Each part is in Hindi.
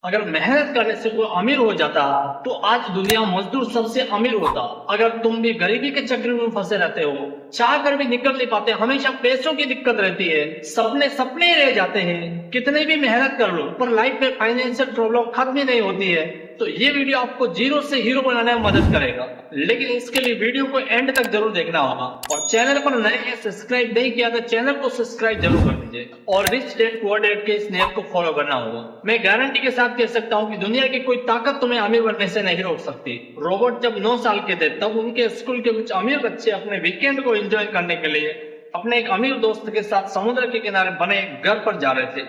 अगर मेहनत करने से कोई अमीर हो जाता तो आज दुनिया मजदूर सबसे अमीर होता। अगर तुम भी गरीबी के चक्कर में फंसे रहते हो, चाह कर भी निकल नहीं पाते, हमेशा पैसों की दिक्कत रहती है, सपने सपने ही रह जाते हैं, कितने भी मेहनत कर लो पर लाइफ में फाइनेंशियल प्रॉब्लम खत्म ही नहीं होती है, तो ये वीडियो आपको जीरो से हीरो बनाने में मदद करेगा। लेकिन इसके लिए वीडियो को एंड तक जरूर देखना होगा और चैनल पर नए हैं, सब्सक्राइब नहीं किया तो चैनल को सब्सक्राइब जरूर कर दीजिए और रिच डैड पुअर डैड के इस नियम को फॉलो करना होगा। मैं गारंटी के साथ कह सकता हूँ कि दुनिया की कोई ताकत तुम्हें अमीर बनने से नहीं रोक सकती। रॉबर्ट जब 9 साल के थे तब उनके स्कूल के कुछ अमीर बच्चे अपने वीकेंड को एंजॉय करने के लिए अपने एक अमीर दोस्त के साथ समुद्र के किनारे बने घर पर जा रहे थे,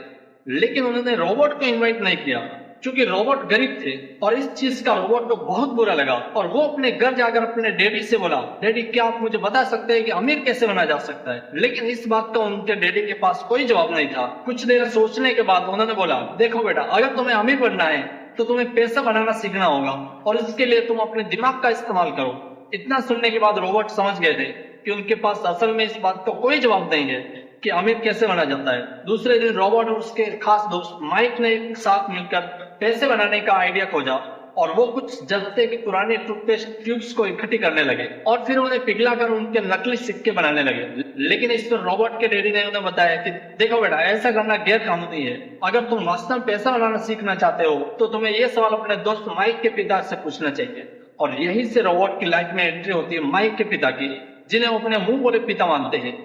लेकिन उन्होंने रॉबर्ट को इनवाइट नहीं किया क्योंकि रॉबर्ट गरीब थे और इस चीज का रॉबर्ट को बहुत बुरा लगा और वो अपने घर जाकर अपने डैडी से बोला, डैडी क्या आप मुझे बता सकते हैं कि अमीर कैसे बना जा सकता है। लेकिन इस बात का उनके डैडी के पास कोई जवाब नहीं था। कुछ देर सोचने के बाद उन्होंने बोला, देखो बेटा, अगर तुम्हें अमीर बनना है तो तुम्हें पैसा बनाना सीखना होगा और इसके लिए तुम अपने दिमाग का इस्तेमाल करो। इतना सुनने के बाद रॉबर्ट समझ गए थे कि उनके पास असल में इस बात का कोई जवाब नहीं है कि अमीर कैसे बना जाता है। दूसरे दिन रॉबर्ट और उसके खास दोस्त माइक ने एक साथ मिलकर पैसे बनाने का आइडिया खोजा और वो कुछ जस्ते के पुराने टूथपेस्ट ट्यूब्स को इकट्ठी करने लगे और फिर उन्हें पिघलाकर उनके नकली सिक्के बनाने लगे। लेकिन इस पर रॉबर्ट के डैडी ने उन्हें बताया कि देखो बेटा, ऐसा करना गैर कानूनी है। अगर तुम वास्तव में पैसा बनाना सीखना चाहते हो तो तुम्हें ये सवाल अपने दोस्त माइक के पिता से पूछना चाहिए। और यही से रॉबर्ट की लाइफ में एंट्री होती है माइक के पिता की, जिन्हें वो अपने मुंह बोले पिता मानते हैं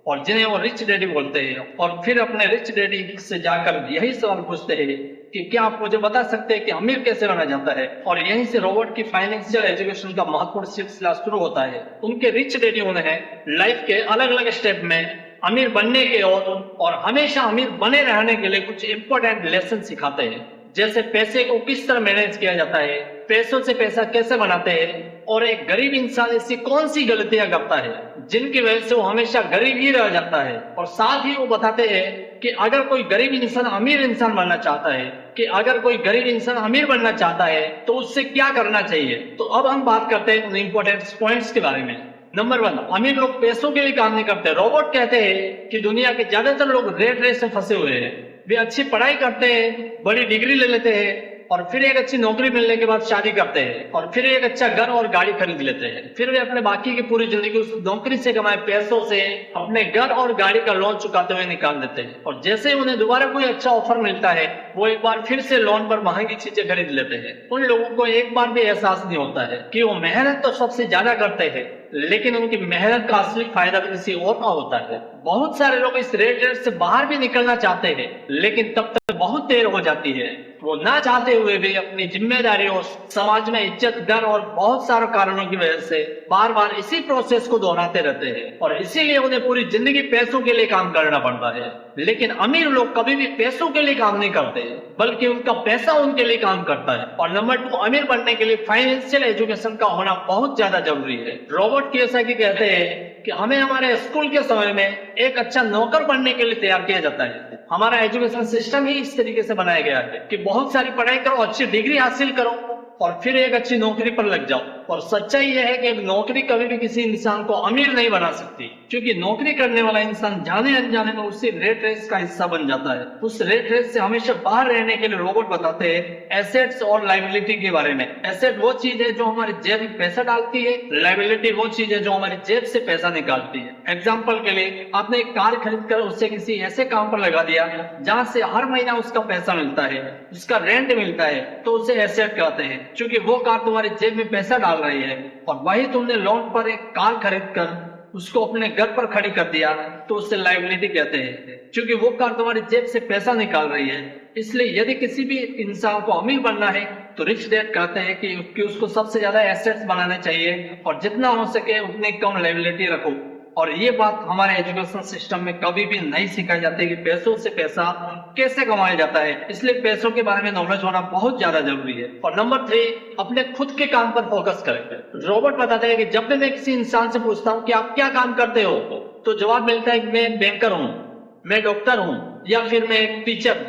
और जिन्हें वो रिच डैडी बोलते हैं। और फिर अपने रिच डैडी से जाकर यही सवाल पूछते हैं कि क्या आप मुझे बता सकते हैं कि अमीर कैसे बना जाता है। और यहीं से रॉबर्ट की फाइनेंशियल एजुकेशन का महत्वपूर्ण सिलसिला शुरू होता है। उनके रिच डैडी उन्हें लाइफ के अलग अलग स्टेप में अमीर बनने के और हमेशा अमीर बने रहने के लिए कुछ इंपॉर्टेंट लेसन सिखाते हैं, जैसे पैसे को किस तरह मैनेज किया जाता है, पैसों से पैसा कैसे बनाते हैं और एक गरीब इंसान ऐसी कौन सी गलतियां करता है जिनकी वजह से वो हमेशा गरीब ही रह जाता है। और साथ ही वो बताते हैं कि अगर कोई गरीब इंसान अमीर इंसान बनना चाहता है, कि अगर कोई गरीब इंसान अमीर बनना चाहता है तो उससे क्या करना चाहिए। तो अब हम बात करते हैं उन इंपॉर्टेंट पॉइंट्स के बारे में। नंबर 1, अमीर लोग पैसों के लिए काम नहीं करते। रॉबर्ट कहते हैं कि दुनिया के ज्यादातर लोग रेट रेस में फंसे हुए हैं। वे अच्छी पढ़ाई करते हैं, बड़ी डिग्री ले लेते हैं और फिर एक अच्छी नौकरी मिलने के बाद शादी करते हैं और फिर एक अच्छा घर और गाड़ी खरीद लेते हैं। फिर वे अपने बाकी की पूरी जिंदगी उस नौकरी से कमाए पैसों से अपने घर और गाड़ी का लोन चुकाते हुए निकाल देते हैं। और जैसे ही उन्हें दोबारा कोई अच्छा ऑफर मिलता है वो एक बार फिर से लोन पर महंगी चीजें खरीद लेते हैं। उन लोगों को एक बार भी एहसास नहीं होता है कि वो मेहनत तो सबसे ज्यादा करते हैं, लेकिन उनकी मेहनत का असली फायदा भी किसी और का होता है। बहुत सारे लोग इस रेट रेस से बाहर भी निकलना चाहते हैं, लेकिन तब तक बहुत देर हो जाती है। वो ना चाहते हुए भी अपनी जिम्मेदारियों, समाज में इज्जत, डर और बहुत सारे कारणों की वजह से बार बार इसी प्रोसेस को दोहराते रहते हैं और इसीलिए उन्हें पूरी जिंदगी पैसों के लिए काम करना पड़ता है। लेकिन अमीर लोग कभी भी पैसों के लिए काम नहीं करते, बल्कि उनका पैसा उनके लिए काम करता है। और नंबर 2, अमीर बनने के लिए फाइनेंशियल एजुकेशन का होना बहुत ज्यादा जरूरी है। रॉबर्ट कियोसाकी कहते हैं कि हमें हमारे स्कूल के समय में एक अच्छा नौकर बनने के लिए तैयार किया जाता है। हमारा एजुकेशन सिस्टम ही इस तरीके से बनाया गया है कि बहुत सारी पढ़ाई करो, अच्छी डिग्री हासिल करो और फिर एक अच्छी नौकरी पर लग जाओ। और सच्चाई यह है कि एक नौकरी कभी भी किसी इंसान को अमीर नहीं बना सकती, क्योंकि नौकरी करने वाला इंसान जाने अनजाने में उसी रेट रेस का हिस्सा बन जाता है। उस रेट रेस से हमेशा बाहर रहने के लिए रॉबर्ट बताते हैं एसेट्स और लायबिलिटी के बारे में। एसेट वो चीज है जो हमारी जेब में पैसा डालती है, लायबिलिटी वो चीज है जो हमारी जेब से पैसा निकालती है। एग्जाम्पल के लिए, आपने एक कार खरीद कर उसे किसी ऐसे काम पर लगा दिया जहाँ से हर महीना उसका पैसा मिलता है, उसका रेंट मिलता है, तो उसे एसेट कहते हैं, क्योंकि वो कार तुम्हारी जेब में पैसा डाल रही है। और वही तुमने लोन पर एक कार खरीद कर उसको अपने घर पर खड़ी कर दिया तो उसे लायबिलिटी कहते हैं, क्योंकि वो कार तुम्हारी जेब से पैसा निकाल रही है। इसलिए यदि किसी भी इंसान को अमीर बनना है तो रिच डैड कहते हैं कि उसको सबसे ज्यादा एसेट्स बनाने चाहिए और जितना हो सके उतनी कम लायबिलिटी रखो। और ये बात हमारे एजुकेशन सिस्टम में कभी भी नहीं सिखाई जाती कि पैसों से पैसा कैसे कमाया जाता है। इसलिए पैसों के बारे में नॉलेज होना बहुत ज्यादा जरूरी है। और नंबर 3, अपने खुद के काम पर फोकस करें। रॉबर्ट बताते हैं कि जब भी मैं किसी इंसान से पूछता हूँ कि आप क्या काम करते हो, तो जवाब मिलता है कि मैं बैंकर हूँ, मैं डॉक्टर हूँ या फिर मैं एक टीचर।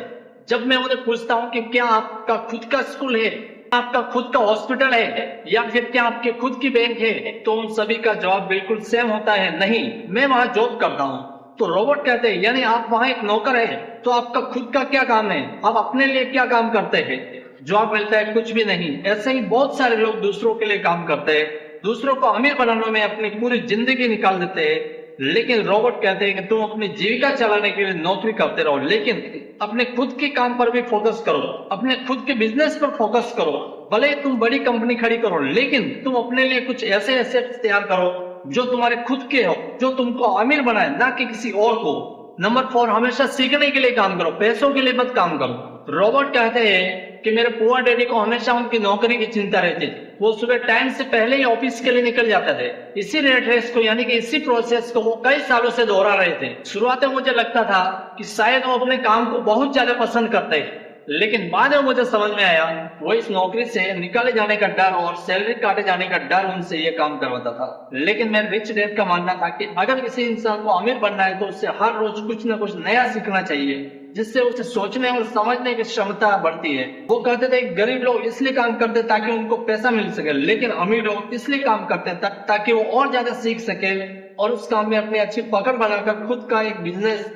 जब मैं उन्हें पूछता हूँ कि क्या आपका खुद का स्कूल है, आपका खुद का हॉस्पिटल है या फिर क्या आपके खुद की बैंक है, तो उन सभी का जवाब बिल्कुल सेम होता है, नहीं, मैं वहां जॉब करता हूँ। तो रॉबर्ट कहते हैं यानी आप वहां एक नौकर है, तो आपका खुद का क्या काम है, आप अपने लिए क्या काम करते हैं। जॉब मिलता है कुछ भी नहीं। ऐसे ही बहुत सारे लोग दूसरों के लिए काम करते हैं, दूसरों को अमीर बनाने में अपनी पूरी जिंदगी निकाल देते हैं। लेकिन रोबोट कहते हैं कि तुम अपनी जीविका चलाने के लिए नौकरी करते रहो, लेकिन अपने खुद के काम पर भी फोकस करो, अपने खुद के बिजनेस पर फोकस करो। भले ही तुम बड़ी कंपनी खड़ी करो, लेकिन तुम अपने लिए कुछ ऐसे एसेट्स तैयार करो जो तुम्हारे खुद के हो, जो तुमको अमीर बनाए, ना कि किसी और को। नंबर 4, हमेशा सीखने के लिए काम करो, पैसों के लिए मत काम करो। रॉबर्ट कहते हैं कि मेरे पुअर डैडी को हमेशा उनकी नौकरी की चिंता रहती थी। वो सुबह टाइम से पहले ही ऑफिस के लिए निकल जाते थे। इसी रेट रेस को, यानी कि इसी प्रोसेस को वो कई सालों से दोहरा रहे थे। शुरुआत में मुझे लगता था कि शायद वो अपने काम को बहुत ज्यादा पसंद करते हैं, लेकिन बाद में मुझे समझ में आया वो इस नौकरी से निकाले जाने का डर और सैलरी काटे जाने का डर उनसे ये काम करवाता था। लेकिन मेरे रिच डैड का मानना था कि अगर किसी इंसान को अमीर बनना है तो उससे हर रोज कुछ न कुछ नया सीखना चाहिए, जिससे उसे सोचने और समझने की क्षमता बढ़ती है। वो कहते थे गरीब लोग इसलिए काम करते ताकि उनको पैसा मिल सके, लेकिन अमीर लोग इसलिए काम करते ताकि वो और ज्यादा सीख सके और उस काम में अपनी अच्छी पकड़ बनाकर खुद का एक बिजनेस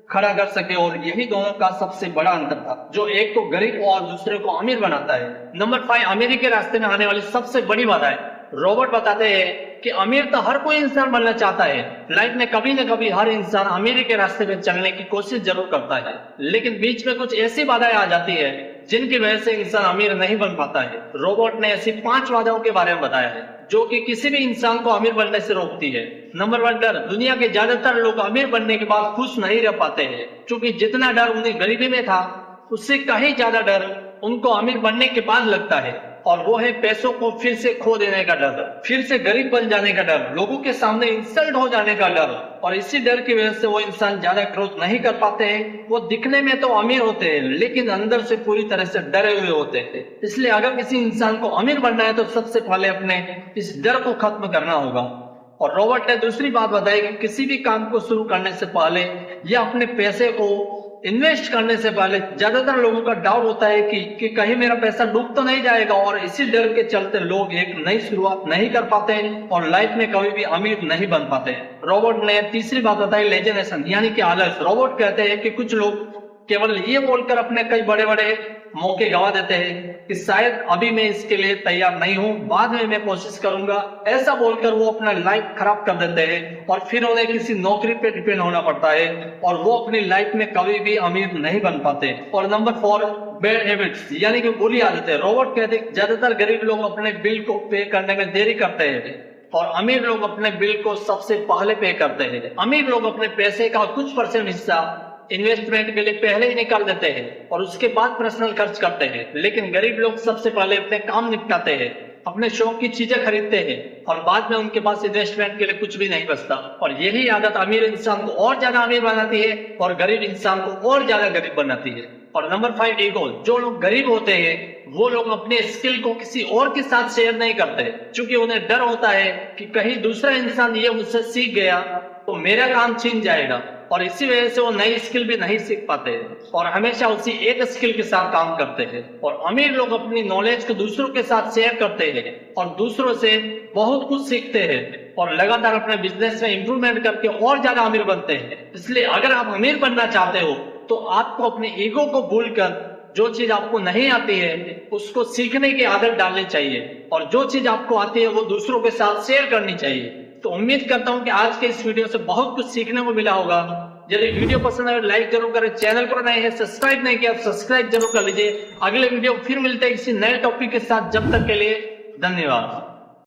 खड़ा कर सके। और यही दोनों का सबसे बड़ा अंतर था, जो एक को गरीब और दूसरे को अमीर बनाता है। नंबर 5, अमीरी के रास्ते में आने वाली सबसे बड़ी बाधा है। रॉबर्ट बताते हैं कि अमीर तो हर कोई इंसान बनना चाहता है। लाइफ में कभी न कभी हर इंसान अमीरी के रास्ते पे चलने की कोशिश जरूर करता है, लेकिन बीच में कुछ ऐसी बाधाएं आ जाती है जिनकी वजह से इंसान अमीर नहीं बन पाता है। रॉबर्ट ने ऐसी 5 बाधाओं के बारे में बताया है जो कि किसी भी इंसान को अमीर बनने से रोकती है। नंबर 1, डर। दुनिया के ज्यादातर लोग अमीर बनने के बाद खुश नहीं रह पाते हैं, क्योंकि जितना डर उन्हें गरीबी में था उससे कहीं ज्यादा डर उनको अमीर बनने के बाद लगता है, और वो है पैसों को फिर से खो देने का डर, फिर से गरीब बन जाने का डर, लोगों के सामने इंसल्ट हो जाने का डर। और इसी डर की वजह से वो इंसान ज्यादा ग्रोथ नहीं कर पाते हैं। वो दिखने में तो अमीर होते हैं, लेकिन अंदर से पूरी तरह से डरे हुए होते हैं। इसलिए अगर किसी इंसान को अमीर बनना है तो सबसे पहले अपने इस डर को खत्म करना होगा। और रॉबर्ट ने दूसरी बात बताई कि किसी भी काम को शुरू करने से पहले या अपने पैसे को इन्वेस्ट करने से पहले ज्यादातर लोगों का डाउट होता है कि कहीं मेरा पैसा डूब तो नहीं जाएगा, और इसी डर के चलते लोग एक नई शुरुआत नहीं कर पाते और लाइफ में कभी भी अमीर नहीं बन पाते। रॉबर्ट ने तीसरी बात बताई, लेजिनेशन, यानी कि आलस। रॉबर्ट कहते हैं कि कुछ लोग केवल ये बोलकर अपने कई बड़े बड़े मौके गंवा देते हैं कि शायद अभी मैं इसके लिए तैयार नहीं हूँ, बाद में मैं कोशिश करूंगा। ऐसा बोलकर वो अपना लाइफ खराब कर देते हैं और फिर उन्हें किसी नौकरी पे डिपेंड होना पड़ता है और वो अपनी लाइफ में कभी भी अमीर नहीं बन पाते। और नंबर 4, बैड हैबिट्स, यानी कि बुरी आदतें। रॉबर्ट कहते हैं ज्यादातर गरीब लोग अपने बिल को पे करने में देरी करते हैं और अमीर लोग अपने बिल को सबसे पहले पे करते हैं। अमीर लोग अपने पैसे का कुछ % हिस्सा इन्वेस्टमेंट के लिए पहले ही निकाल देते हैं और उसके बाद पर्सनल खर्च करते हैं, लेकिन गरीब लोग सबसे पहले अपने काम निपटाते हैं, अपने शौक की चीजें खरीदते हैं और बाद में उनके पास इन्वेस्टमेंट के लिए कुछ भी नहीं बचता। और यही आदत अमीर इंसान को और ज्यादा अमीर बनाती है और गरीब इंसान को और ज्यादा गरीब बनाती है। और नंबर 5, ईगो। जो लोग गरीब होते हैं वो लोग अपने स्किल को किसी और के साथ शेयर नहीं करते, क्योंकि उन्हें डर होता है कि कहीं दूसरा इंसान ये मुझसे सीख गया तो मेरा काम छीन जाएगा, और इसी वजह से वो नई स्किल भी नहीं सीख पाते और हमेशा उसी एक स्किल के साथ काम करते हैं। और अमीर लोग अपनी नॉलेज को दूसरों के साथ शेयर करते हैं और दूसरों से बहुत कुछ सीखते हैं और लगातार अपने बिजनेस में इंप्रूवमेंट करके और ज्यादा अमीर बनते हैं। इसलिए अगर आप अमीर बनना चाहते हो तो आपको अपने ईगो को भूलकर जो चीज आपको नहीं आती है उसको सीखने की आदत डालनी चाहिए और जो चीज आपको आती है वो दूसरों के साथ शेयर करनी चाहिए। तो उम्मीद करता हूं कि आज के इस वीडियो से बहुत कुछ सीखने को मिला होगा। यदि वीडियो पसंद आए लाइक जरूर करें, चैनल पर नए हैं सब्सक्राइब नहीं किया सब्सक्राइब जरूर कर लीजिए। अगले वीडियो फिर मिलते हैं किसी नए टॉपिक के साथ, जब तक के लिए धन्यवाद।